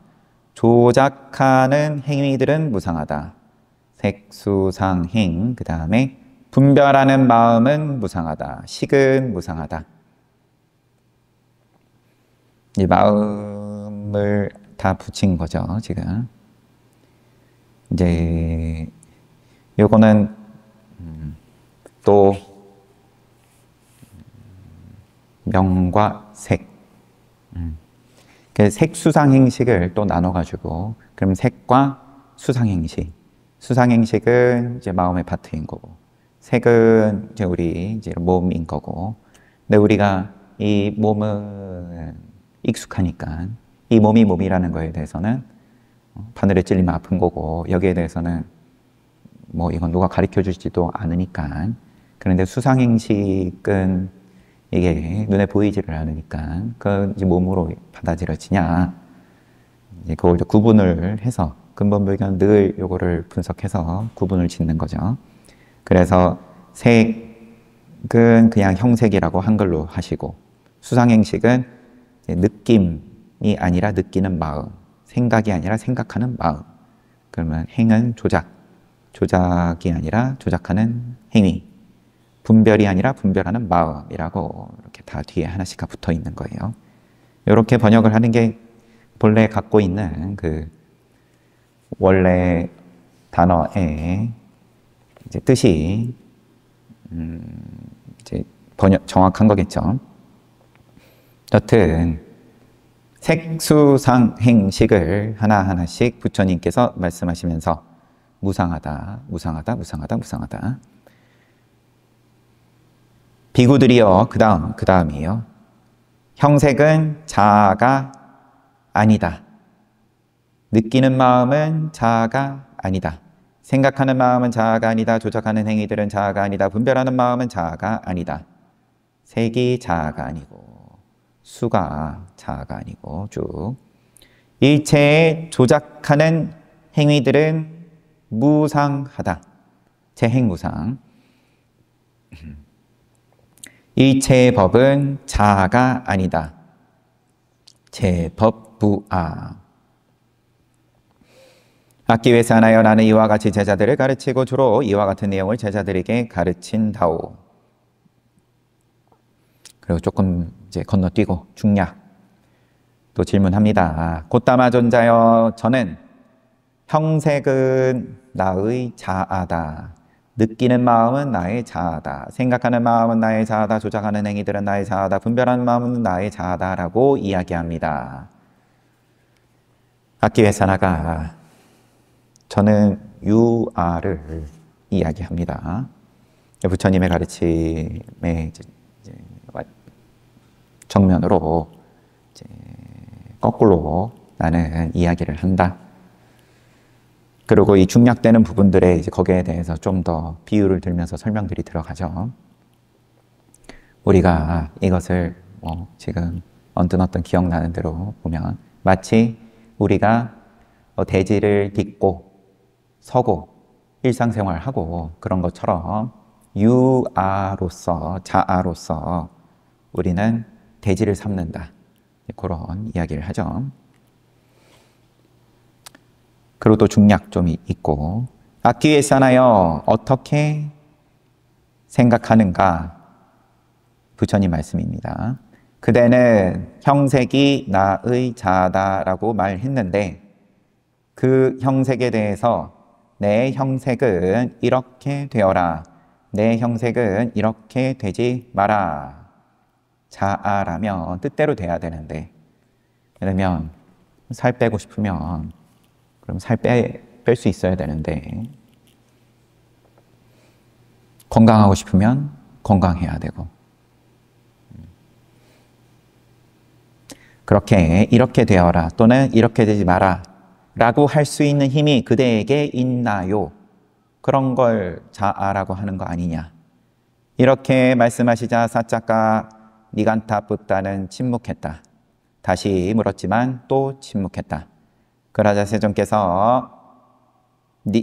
조작하는 행위들은 무상하다. 색수상행. 그 다음에 분별하는 마음은 무상하다. 식은 무상하다. 이 마음을 다 붙인 거죠, 지금. 이제 요거는 또 명과 색. 색수상행식을 또 나눠가지고, 그럼 색과 수상행식. 수상행식은 이제 마음의 파트인 거고, 색은 이제 우리 이제 몸인 거고, 근데 우리가 이 몸은 익숙하니까 이 몸이라는 거에 대해서는 바늘에 찔리면 아픈 거고, 여기에 대해서는 뭐 이건 누가 가르쳐 주지도 않으니까. 그런데 수상행식은 이게 눈에 보이지를 않으니까 그 이제 몸으로 받아들여지냐, 이제 그걸 구분을 해서 근본불교는 늘 요거를 분석해서 구분을 짓는 거죠. 그래서 색은 그냥 형색이라고 한글로 하시고, 수상행식은 느낌이 아니라 느끼는 마음, 생각이 아니라 생각하는 마음. 그러면 행은 조작이 아니라 조작하는 행위, 분별이 아니라 분별하는 마음이라고 이렇게 다 뒤에 하나씩 붙어 있는 거예요. 이렇게 번역을 하는 게 본래 갖고 있는 그 원래 단어의 이제 뜻이 이제 정확한 거겠죠. 여튼 색수상행식을 하나하나씩 부처님께서 말씀하시면서 무상하다. 비구들이여, 그 다음이에요. 형색은 자아가 아니다. 느끼는 마음은 자아가 아니다. 생각하는 마음은 자아가 아니다. 조작하는 행위들은 자아가 아니다. 분별하는 마음은 자아가 아니다. 색이 자아가 아니고 수가 자아가 아니고 쭉. 일체의 조작하는 행위들은 무상하다. 재행무상. 일체의 법은 자아가 아니다. 제법부아. 악기회사나여 나는 이와 같이 제자들을 가르치고 주로 이와 같은 내용을 제자들에게 가르친다오. 그리고 조금 이제 건너뛰고 중략 또 질문합니다. 곧다마 존자여, 저는 형색은 나의 자아다. 느끼는 마음은 나의 자아다. 생각하는 마음은 나의 자아다. 조작하는 행위들은 나의 자아다. 분별하는 마음은 나의 자아다라고 이야기합니다. 악기회사나가 저는 유아를 이야기합니다. 부처님의 가르침의 정면으로 이제 거꾸로 나는 이야기를 한다. 그리고 이 중략되는 부분들에 이제 거기에 대해서 좀 더 비유를 들면서 설명들이 들어가죠. 우리가 이것을 지금 언뜻 기억나는 대로 보면 마치 우리가 대지를 딛고 서고 일상생활하고 그런 것처럼 유아로서, 자아로서 우리는 대지를 삼는다. 그런 이야기를 하죠. 그리고 또 중략 좀 있고, 악기회사나여 어떻게 생각하는가? 부처님 말씀입니다. 그대는 형색이 나의 자아다라고 말했는데 그 형색에 대해서 내 형색은 이렇게 되어라. 내 형색은 이렇게 되지 마라. 자아라면 뜻대로 돼야 되는데, 예를 들면 살 빼고 싶으면 그럼 살 뺄 수 있어야 되는데, 건강하고 싶으면 건강해야 되고, 그렇게 이렇게 되어라 또는 이렇게 되지 마라 라고 할 수 있는 힘이 그대에게 있나요? 그런 걸 자아라고 하는 거 아니냐. 이렇게 말씀하시자 사짜가 니간타붓다는 침묵했다. 다시 물었지만 또 침묵했다. 그러자 세존께서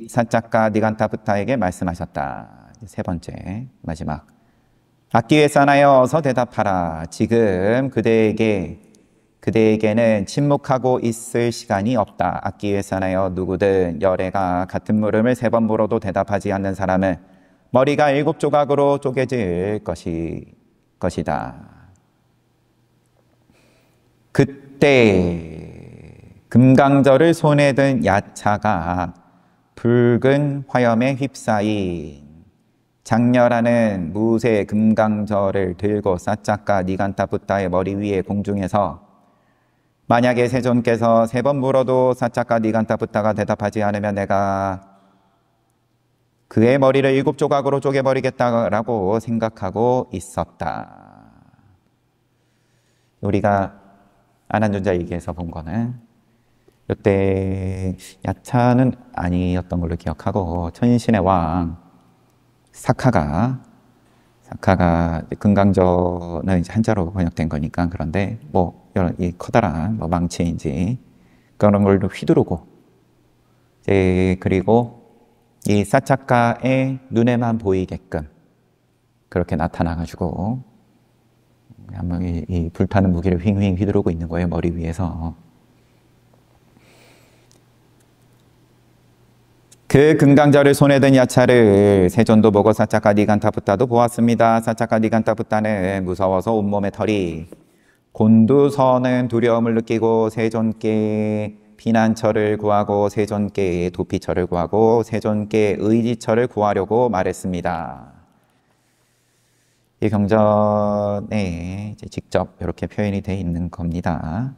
사짜가 니간타붓다에게 말씀하셨다. 세 번째 마지막. 악기에 싸나여 어서 대답하라. 지금 그대에게는 침묵하고 있을 시간이 없다. 악기에 싸나여 누구든 열애가 같은 물음을 3번 물어도 대답하지 않는 사람은 머리가 7조각으로 쪼개질 것이다. 그때 금강저를 손에 든 야차가 붉은 화염에 휩싸인 장렬하는 무쇠 금강저를 들고 사짜가 니간타붓다의 머리 위에 공중에서 만약에 세존께서 3번 물어도 사짜가 니간타붓다가 대답하지 않으면 내가 그의 머리를 7조각으로 쪼개버리겠다라고 생각하고 있었다. 우리가 아난존자일기에서 본 거는 이때 야차는 아니었던 걸로 기억하고 천신의 왕 사카가 금강저는 이제 한자로 번역된 거니까 그런데 뭐 이런 이 커다란 뭐 망치인지 그런 걸로 휘두르고 이제 그리고 이 사차가의 눈에만 보이게끔 그렇게 나타나가지고 이 불타는 무기를 휘잉휘잉 휘두르고 있는 거예요. 머리 위에서. 그 금강저를 손에 든 야차를 세존도 보고 사차가 니간타붓다도 보았습니다. 사차가 니간타붓다는 무서워서 온몸에 털이 곤두서는 두려움을 느끼고 세존께 피난처를 구하고 세존께 도피처를 구하고 세존께 의지처를 구하려고 말했습니다. 이 경전에 이제 직접 이렇게 표현이 되어 있는 겁니다.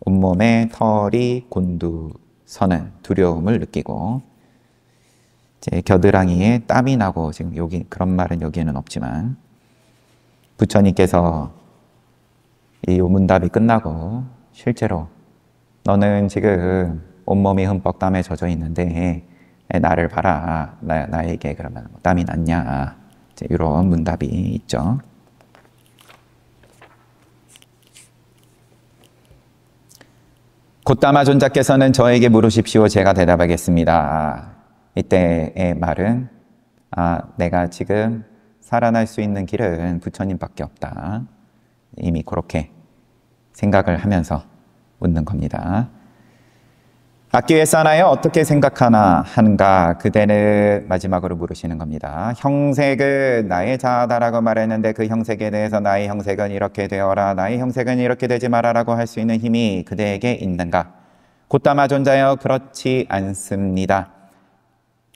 온몸에 털이 곤두서는 두려움을 느끼고 이제 겨드랑이에 땀이 나고 지금 여기 그런 말은 여기에는 없지만 부처님께서 이 문답이 끝나고 실제로 너는 지금 온몸이 흠뻑 땀에 젖어 있는데 나를 봐라. 나에게 그러면 땀이 났냐. 이제 이런 문답이 있죠. 곧다마 존자께서는 저에게 물으십시오. 제가 대답하겠습니다. 이때의 말은 내가 지금 살아날 수 있는 길은 부처님밖에 없다. 이미 그렇게 생각을 하면서 묻는 겁니다. 악기에 싸나요? 어떻게 생각하나 하는가? 그대는 마지막으로 물으시는 겁니다. 형색은 나의 자아다라고 말했는데 그 형색에 대해서 나의 형색은 이렇게 되어라, 나의 형색은 이렇게 되지 마라라고 할 수 있는 힘이 그대에게 있는가? 곧다마 존자여 그렇지 않습니다.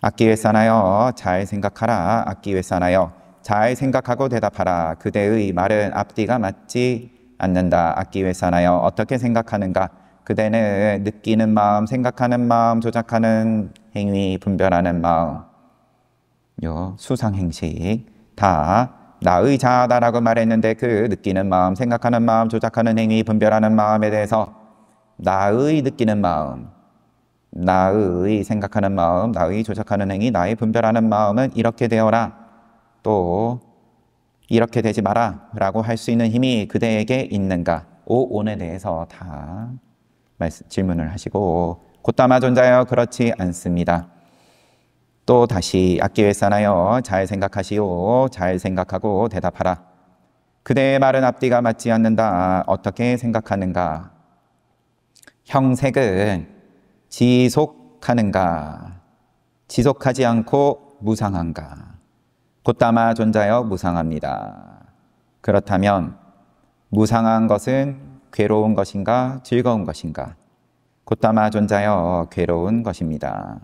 악기에 싸나요? 잘 생각하라. 악기에 싸나요? 잘 생각하고 대답하라. 그대의 말은 앞뒤가 맞지 않는다. 악기에 싸나요? 어떻게 생각하는가? 그대는 느끼는 마음, 생각하는 마음, 조작하는 행위, 분별하는 마음, 요 수상행식 다 나의 자아다라고 말했는데 그 느끼는 마음, 생각하는 마음, 조작하는 행위, 분별하는 마음에 대해서 나의 느끼는 마음, 나의 생각하는 마음, 나의 조작하는 행위, 나의 분별하는 마음은 이렇게 되어라, 또 이렇게 되지 마라 라고 할 수 있는 힘이 그대에게 있는가? 오온에 대해서 다 질문을 하시고 곧다마 존자여 그렇지 않습니다. 또 다시 악기에 싸나요? 잘 생각하시오. 잘 생각하고 대답하라. 그대의 말은 앞뒤가 맞지 않는다. 어떻게 생각하는가? 형색은 지속하는가? 지속하지 않고 무상한가? 곧다마 존자여 무상합니다. 그렇다면 무상한 것은 괴로운 것인가 즐거운 것인가? 곧다마 존자여 괴로운 것입니다.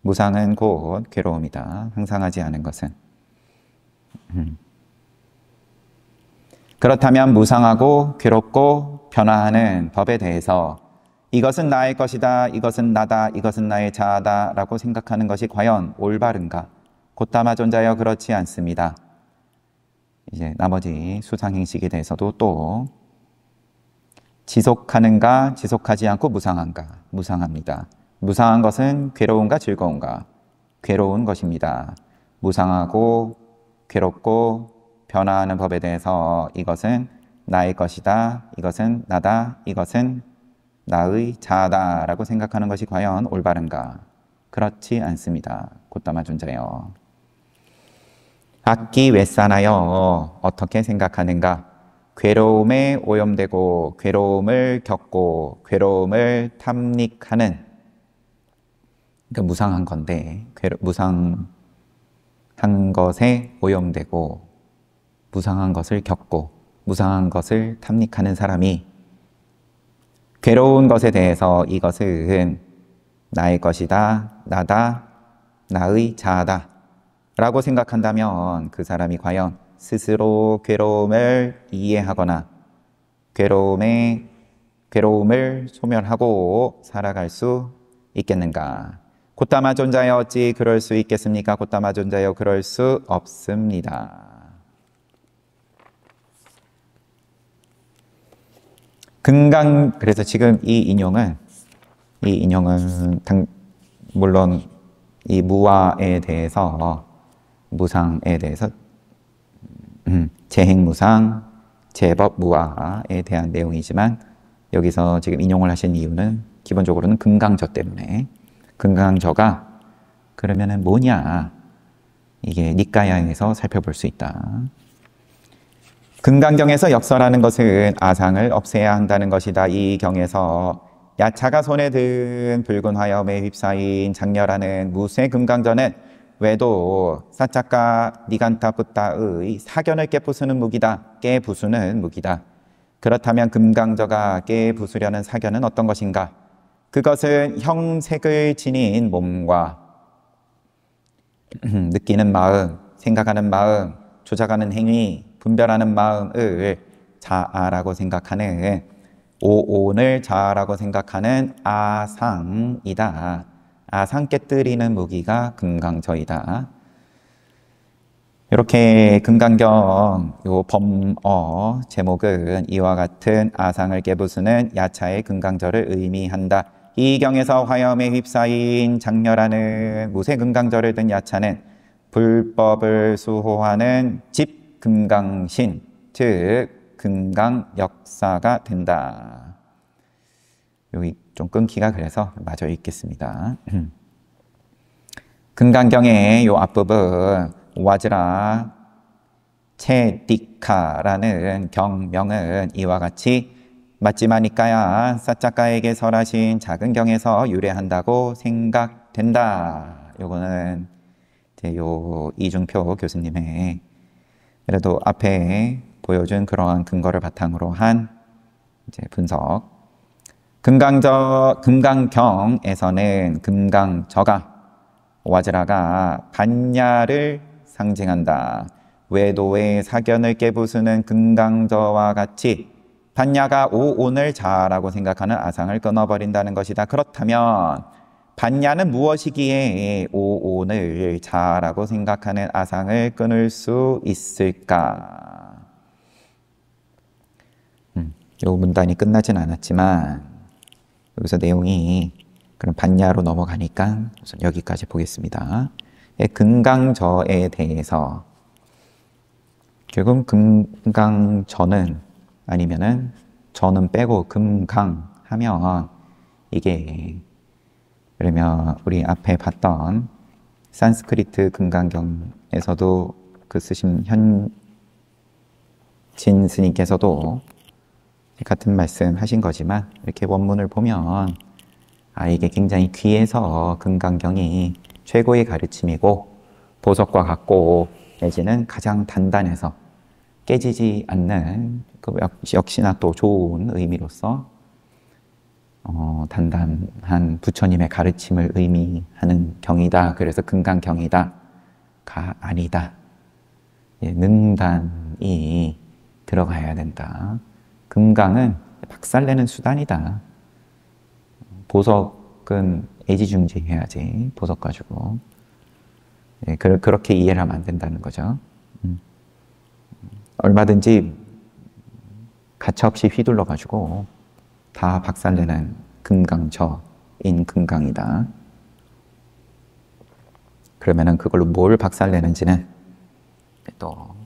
무상은 곧 괴로움이다. 항상하지 않은 것은. 그렇다면 무상하고 괴롭고 변화하는 법에 대해서 이것은 나의 것이다, 이것은 나다, 이것은 나의 자아다 라고 생각하는 것이 과연 올바른가? 곧다마 존자여 그렇지 않습니다. 이제 나머지 수상행식에 대해서도 또 지속하는가, 지속하지 않고 무상한가? 무상합니다. 무상한 것은 괴로운가, 즐거운가? 괴로운 것입니다. 무상하고 괴롭고 변화하는 법에 대해서 이것은 나의 것이다, 이것은 나다, 이것은 나의 자아다 라고 생각하는 것이 과연 올바른가? 그렇지 않습니다. 곧다마 존자여. 악기 왜 싸나요? 어떻게 생각하는가? 괴로움에 오염되고 괴로움을 겪고 괴로움을 탐닉하는, 그러니까 무상한 건데 무상한 것에 오염되고 무상한 것을 겪고 무상한 것을 탐닉하는 사람이 괴로운 것에 대해서 이것은 나의 것이다, 나다, 나의 자아다 라고 생각한다면 그 사람이 과연 스스로 괴로움을 이해하거나 괴로움을 소멸하고 살아갈 수 있겠는가? 곧다마 존자여 어찌 그럴 수 있겠습니까? 곧다마 존자여 그럴 수 없습니다. 그래서 지금 이 인용은 물론 이 무아에 대해서, 무상에 대해서 재행무상, 제법무아에 대한 내용이지만 여기서 지금 인용을 하신 이유는 기본적으로는 금강저 때문에, 금강저가 그러면은 뭐냐, 이게 니까야에서 살펴볼 수 있다. 금강경에서 역설하는 것은 아상을 없애야 한다는 것이다. 이 경에서 야차가 손에 든 붉은 화염에 휩싸인 장렬하는 무쇠 금강전은 외도 사차카 니간타 붓다의 사견을 깨부수는 무기다. 깨부수는 무기다. 그렇다면 금강저가 깨부수려는 사견은 어떤 것인가? 그것은 형색을 지닌 몸과 느끼는 마음, 생각하는 마음, 조작하는 행위, 분별하는 마음을 자아라고 생각하는, 오온을 자아라고 생각하는 아상이다. 아상 깨뜨리는 무기가 금강저이다. 이렇게 금강경 요 범어 제목은 이와 같은 아상을 깨부수는 야차의 금강저를 의미한다. 이 경에서 화염에 휩싸인 장렬하는 무쇠 금강저를 든 야차는 불법을 수호하는 집금강신, 즉 금강 역사가 된다. 여기 좀 끊기가 그래서 마저 읽겠습니다. 금강경의 요 앞부분 와즈라 체디카라는 경명은 이와 같이 맞지마니까야 사짜카에게 설하신 작은 경에서 유래한다고 생각된다. 요거는 요 이중표 교수님의 그래도 앞에 보여준 그러한 근거를 바탕으로 한 이제 분석. 금강경에서는 금강저가 와즈라가 반야를 상징한다. 외도의 사견을 깨부수는 금강저와 같이 반야가 오온을 자아라고 생각하는 아상을 끊어버린다는 것이다. 그렇다면 반야는 무엇이기에 오온을 자아라고 생각하는 아상을 끊을 수 있을까? 이 문단이 끝나진 않았지만 여기서 내용이 그럼 반야로 넘어가니까 우선 여기까지 보겠습니다. 금강저에 대해서 결국 금강저는 아니면은 저는 빼고 금강 하면 이게 그러면 우리 앞에 봤던 산스크리트 금강경에서도 그 쓰신 현진 스님께서도 같은 말씀 하신 거지만 이렇게 원문을 보면 이게 굉장히 귀해서 금강경이 최고의 가르침이고 보석과 같고 내지는 가장 단단해서 깨지지 않는 역시나 또 좋은 의미로서 단단한 부처님의 가르침을 의미하는 경이다. 그래서 금강경이다가 아니다. 능단이 들어가야 된다. 금강은 박살내는 수단이다. 보석은 애지중지해야지. 보석 가지고 그렇게 이해를 하면 안 된다는 거죠. 얼마든지 가차없이 휘둘러 가지고 다 박살내는 금강처인 금강이다. 그러면은 그걸로 뭘 박살내는지는 또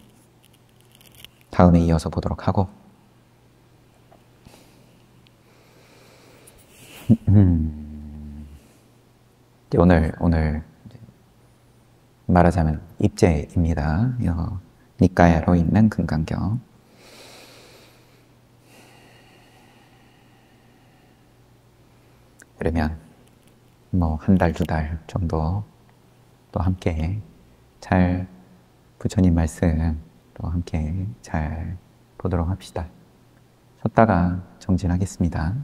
다음에 이어서 보도록 하고, 오늘 말하자면 입제입니다. 니까야로 있는 금강경. 그러면 뭐 한 달, 두 달 정도 또 함께 잘 부처님 말씀 또 함께 잘 보도록 합시다. 쉬었다가 정진하겠습니다.